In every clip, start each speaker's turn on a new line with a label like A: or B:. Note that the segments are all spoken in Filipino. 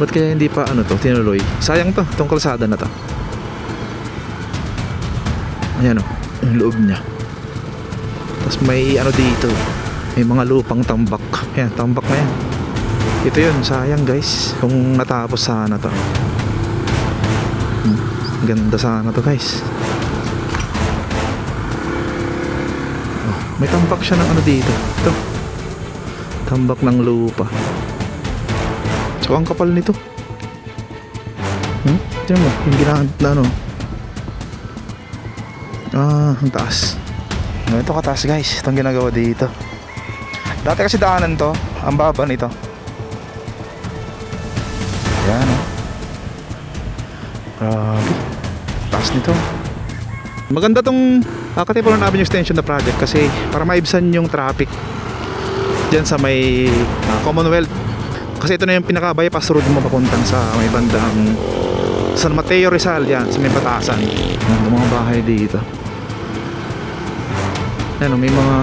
A: Ba't kaya hindi pa ano to, tinuloy? Sayang to, itong kalsada na to. Ayan o, yung loob niya. Tapos may ano dito, may mga lupang tambak. Ayan, tambak na yan. Ito yun, sayang guys, kung natapos sana to. Ganda sana to guys. Oh, may tambak siya ng ano dito. Ito, tambak ng lupa. So ang kapal nito. Tignan mo, yung ginamit na ano. Ang taas. Ito kataas guys, itong ginagawa dito. Dati kasi daanan to, ang baba nito. Yan o. Grabe, taas nito. Maganda tong Katipunan Avenue Extension na project kasi para maibsan yung traffic dyan sa may Commonwealth. Kasi ito na yung pinaka-bypass road mo papuntang sa may bandang San Mateo Rizal, yan, sa may Batasan. Yung mga bahay dito. Ayan o, may mga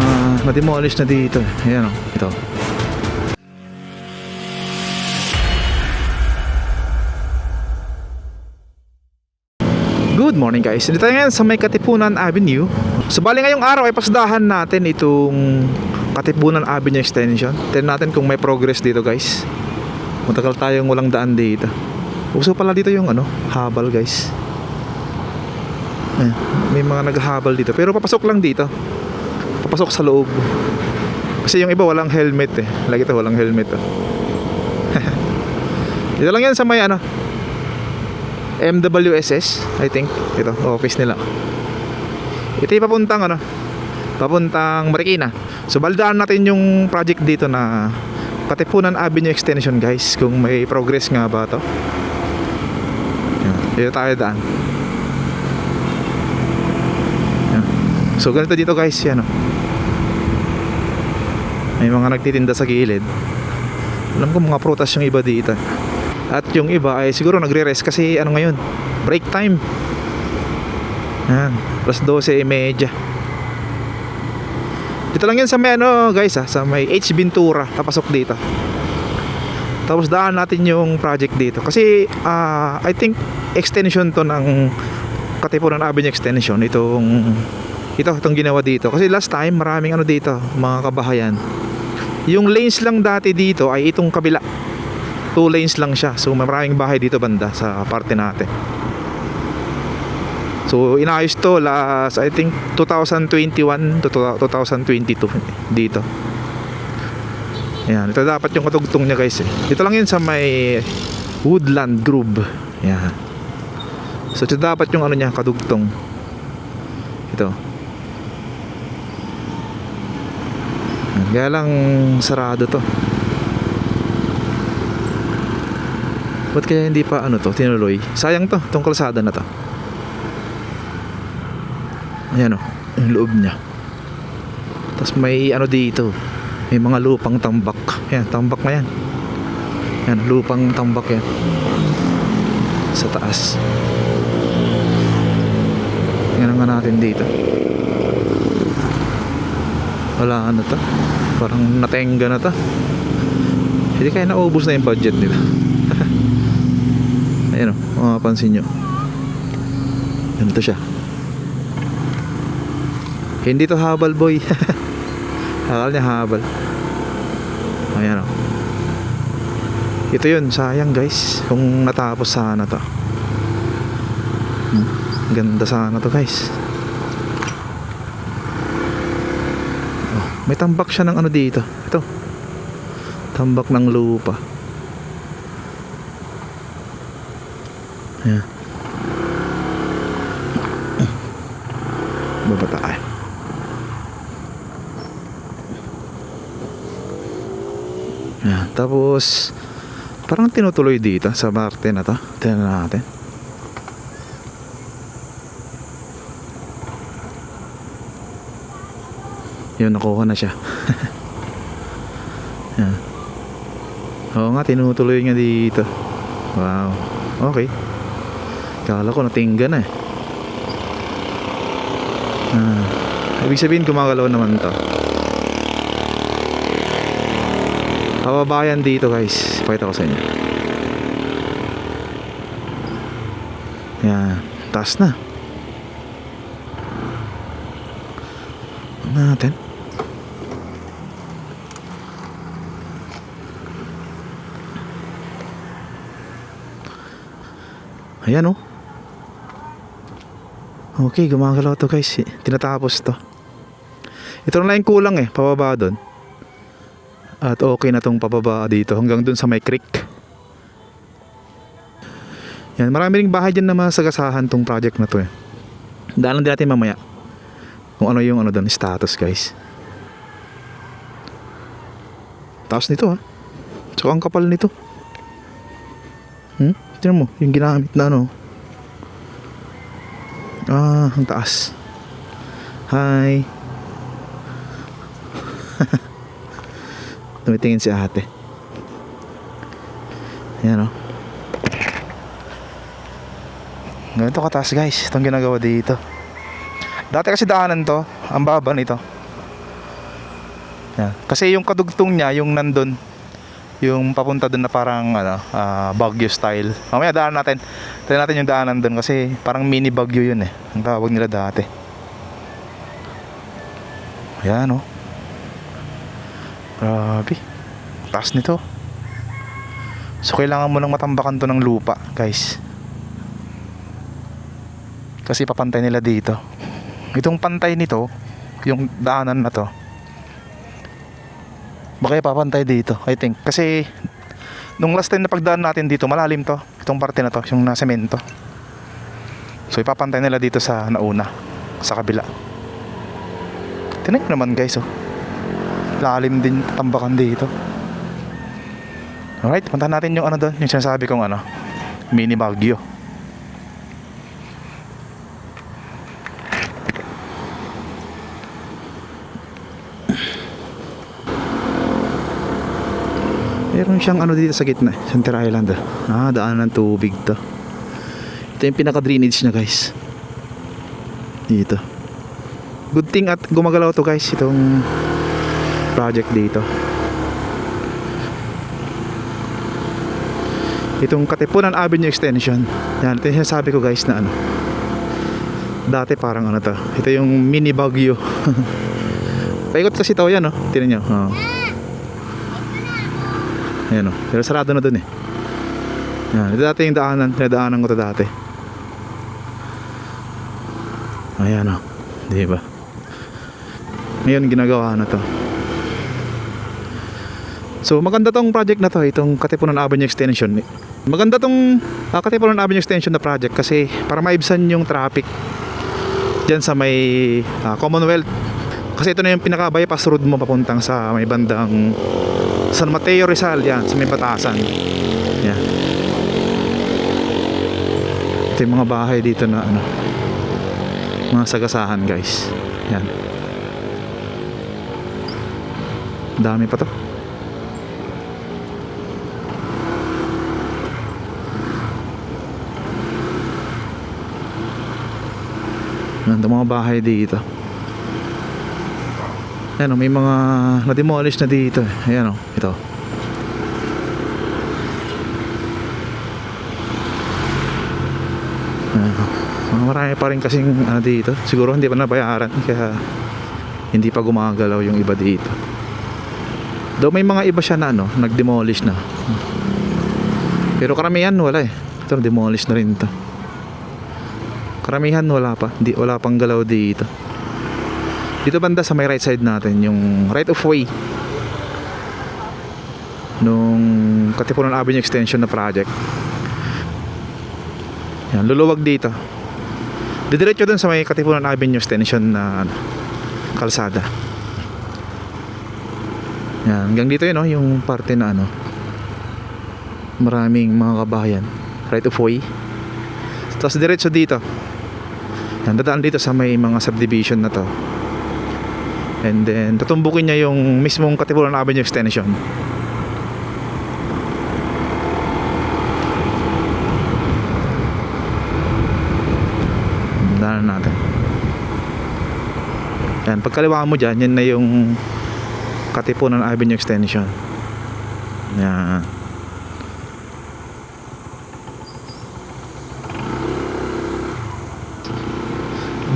A: na-demolish na dito. Ayan o, ito. Good morning guys. Dito tayo ngayon sa may Katipunan Avenue. So bali ngayong araw ay pasdahan natin itong Katipunan Avenue Extension. Tignan natin kung may progress dito guys. Matagal tayong walang daan dito. Uso pala dito yung ano, habal guys. May mga naghahabal dito. Pero papasok lang dito. Papasok sa loob. Kasi yung iba walang helmet eh. Lagi ito walang helmet oh. Dito lang yan sa may ano, MWSS I think. Ito, office nila. Ito yung papuntang ano, papuntang Marikina. So baldaan natin yung project dito na Katipunan Avenue Extension guys, kung may progress nga ba to. Dito tayo daan. Yan. So ganito dito guys, yan oh. May mga nagtitinda sa gilid. Alam ko mga prutas yung iba dito. At yung iba ay siguro nagre-rest kasi ano ngayon, break time. Yan, plus 12:30. Dito lang yan sa may ano guys sa may H. Ventura. Papasok dito. Tapos daan natin yung project dito. Kasi I think extension to ng Katipunan Avenue Extension. Itong ginawa dito. Kasi last time maraming ano dito, mga kabahayan. Yung lanes lang dati dito ay itong kabila. 2 lanes lang siya. So maraming bahay dito banda sa parte natin. So inayos to last I think 2021 to 2022 dito. Ayan, ito dapat yung katugtong niya guys eh. Dito lang yun sa may Woodland Grove. Ayan. So ito dapat yung ano niya, kadugtong. Ito. Ayan, kaya lang sarado to. Ba't kaya hindi pa ano to, tinuloy? Sayang to, itong kalsada na to. Ayan o, yung loob niya. Tapos may ano dito, may mga lupang tambak. Ayan, tambak na yan. Ayan, lupang tambak yan. Sa taas. Tingnan nga natin dito. Wala ano to, parang natenga na to. Hindi kaya naubos na yung budget nila. Ayan o, mapapansin nyo. Ganito siya. Hindi to habal boy. Akala niya habal. Ayan o. Ito yun, sayang guys, kung natapos sana to. Ganda sana to guys. Oh, may tambak siya ng ano dito. Ito, tambak ng lupa. Ayan. Baba tayo. Ayan. Tapos parang tinutuloy dito sa parte na to. Tingnan natin. Yun, nakuha na siya. Ayan. Oo nga, tinutuloy nga dito. Wow, okay. Kala ko natingga na eh. Ibig sabihin gumagalaw naman to. Kababayan dito guys, pakita ko sa inyo. Yan, taas na. Ano natin? Ayan, oh. Okay, gumagalaw to guys. Tinatapos to. Ito na lang yung kulang pababa doon. At okay na tong pababa dito hanggang doon sa may creek. Yan, marami ring bahay dyan na masagasahan tong project na to Daanan din natin mamaya kung ano yung doon, status guys. Taas nito Tsaka ang kapal nito. Tignan mo, yung ginamit na ang taas. Hi. Tumitingin si ate. Ayan ganito kataas guys itong ginagawa dito. Dati kasi daanan to, ang baba nito. Yan. Kasi yung kadugtong niya, yung nandun, yung papunta dun na parang Baguio style. Mamaya daanan natin. Tignan natin yung daanan dun kasi parang mini Baguio yun ang tawag nila dati. Ayan grabe. Taas nito. So kailangan mo nang matambakan to ng lupa guys. Kasi papantay nila dito. Itong pantay nito, yung daanan na to, baka papantay dito I think. Kasi nung last time na pagdaan natin dito, malalim to. Itong parte na to, yung nasa semento. So ipapantay nila dito sa nauna, sa kabila. Tingnan naman guys lalim din tambakan dito. Alright, puntahan natin yung doon, yung sinasabi kong mini Baguio. Meron siyang dito sa gitna, Center Island daan ng tubig to. Ito yung pinaka drainage na guys dito. Good thing at gumagalaw to guys itong project dito. Itong Katipunan Avenue Extension. Yan, ito yung sabi ko guys na dati parang to. Ito yung mini Baguio. Paikot kasi ito yan tingnan nyo. Ayan pero sarado na dun Yan, ito dati yung daanan ko to dati. Ayan diba? Ngayon ginagawa na to. So maganda tong project na to, itong Katipunan Avenue Extension. Maganda tong Katipunan Avenue Extension na project kasi para maibsan yung traffic dyan sa may Commonwealth. Kasi ito na yung pinaka bypass road mo papuntang sa may bandang San Mateo Rizal, yan, sa may Batasan. Yan. Ito yung mga bahay dito na mga sagasahan guys. Yan. Dami pa to. Yan, mga bahay dito. Ayan may mga na-demolish na dito Ayan ito. Marami pa rin kasing dito. Siguro hindi pa nabayaran kaya hindi pa gumagalaw yung iba dito. Though may mga iba siya na nag-demolish na. Pero karamihan wala Ito demolish na rin to. Karamihan wala pa. Wala pang galaw dito. Dito banda sa may right side natin, yung right of way nung Katipunan Avenue Extension na project. Yan, luluwag dito. Didiretso dun sa may Katipunan Avenue Extension na kalsada. Yan, hanggang dito yung parte na maraming mga kabahayan. Right of way. Tapos diretso dito. Yan, dadaan dito sa may mga subdivision na to. And then tutumbukin niya yung mismong Katipunan Avenue Extension. Daanan natin. Yan, pagkaliwaan mo dyan, yan na yung Katipunan Avenue Extension. Yan.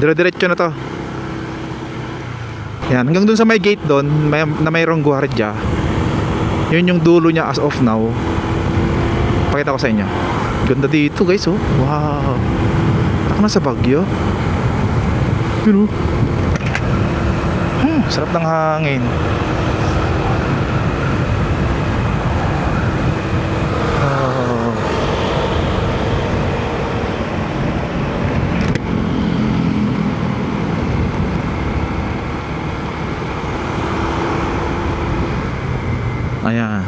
A: Dire-diretso na to. Yan, hanggang dun sa may gate doon, na mayroong gwardiya. Yun yung dulo niya as of now. Pakita ko sa inyo. Ganda dito guys, oh. Wow. Ako na sa Baguio. Yun, oh. Sarap ng hangin. Oh. Ayan.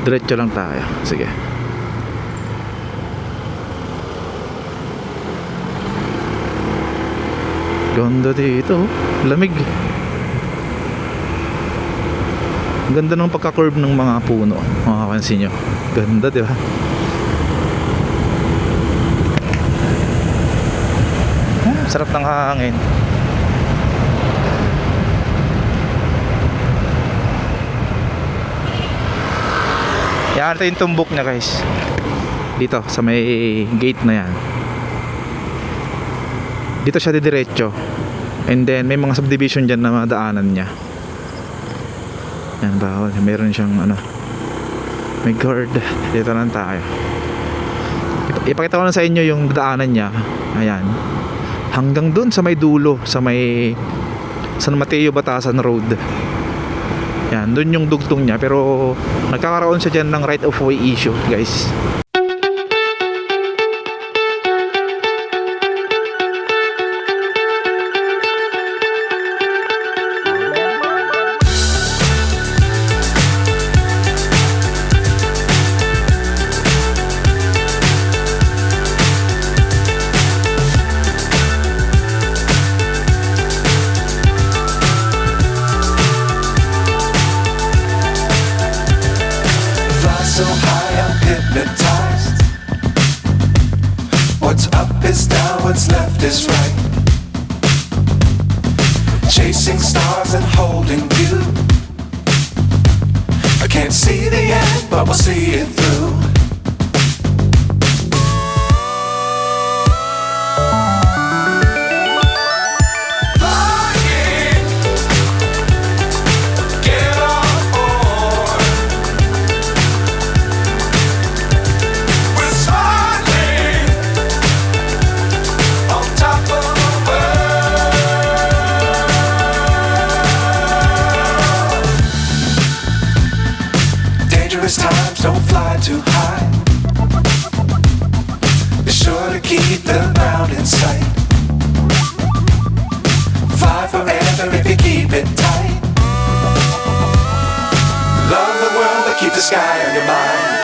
A: Diretso lang tayo. Sige. Ganda dito. Lamig. Ganda ng pagka-curve ng mga puno. Makapansin nyo. Ganda, di ba? Sarap ng hangin. Yan, ito yung tumbok niya guys. Dito, sa may gate na yan. Dito siya didiretso. And then, may mga subdivision dyan na madaanan niya. Yan, bawal. Meron siyang ano. May guard. Dito lang tayo. Ipakita ko na sa inyo yung daanan niya. Ayan. Hanggang dun sa may dulo. Sa may San Mateo, Batasan Road. Yan, dun yung dugtong niya. Pero nagkakaroon siya dyan ng right of way issue guys.
B: So high I'm hypnotized. What's up is down, what's left is right. Chasing stars and holding you. I can't see the end, but we'll see it through. Times don't fly too high. Be sure to keep the ground in sight. Fly forever if you keep it tight. Love the world but keep the sky on your mind.